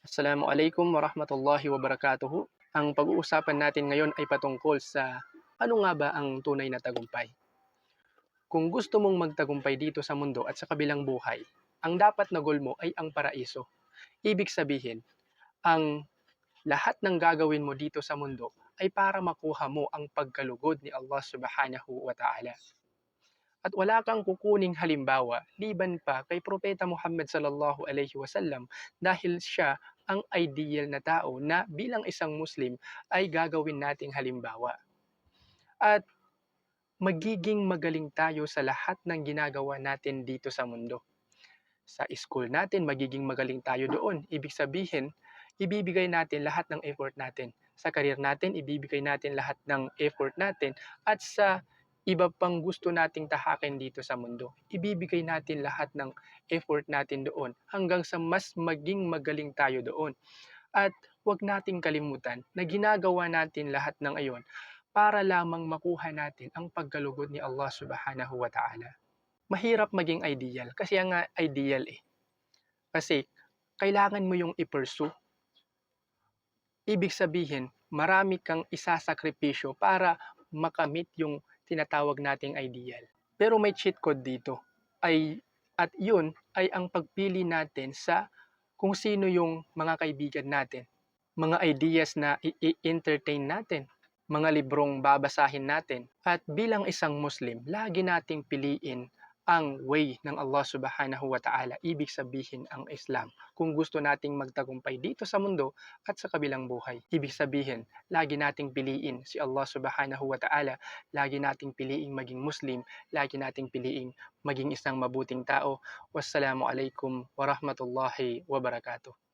Assalamualaikum warahmatullahi wabarakatuh. Ang pag-uusapan natin ngayon ay patungkol sa ano nga ba ang tunay na tagumpay. Kung gusto mong magtagumpay dito sa mundo at sa kabilang buhay, ang dapat na goal mo ay ang paraiso. Ibig sabihin, ang lahat ng gagawin mo dito sa mundo ay para makuha mo ang pagkalugod ni Allah subhanahu wa ta'ala. At wala kang kukuning halimbawa liban pa kay Propeta Muhammad sallallahu alaihi wasallam dahil siya ang ideal na tao na bilang isang Muslim ay gagawin nating halimbawa. At magiging magaling tayo sa lahat ng ginagawa natin dito sa mundo. Sa school natin, magiging magaling tayo doon. Ibig sabihin, ibibigay natin lahat ng effort natin. Sa career natin, ibibigay natin lahat ng effort natin. At sa iba pang gusto nating tahakin dito sa mundo, ibibigay natin lahat ng effort natin doon hanggang sa mas maging magaling tayo doon. At huwag nating kalimutan na ginagawa natin lahat ng ayon para lamang makuha natin ang pagkalugod ni Allah subhanahu wa ta'ala. Mahirap maging ideal kasi nga ideal kasi kailangan mo yung i-pursue. Ibig sabihin, marami kang isasakripisyo para makamit yung tinatawag nating ideal. Pero may cheat code dito at yun ay ang pagpili natin sa kung sino yung mga kaibigan natin, mga ideas na i-entertain natin, mga librong babasahin natin. At bilang isang Muslim, lagi nating piliin ang way ng Allah subhanahu wa ta'ala, ibig sabihin ang Islam. Kung gusto nating magtagumpay dito sa mundo at sa kabilang buhay, ibig sabihin, lagi nating piliin si Allah subhanahu wa ta'ala, lagi nating piliin maging Muslim, lagi nating piliin maging isang mabuting tao. Wassalamu alaikum warahmatullahi wabarakatuh.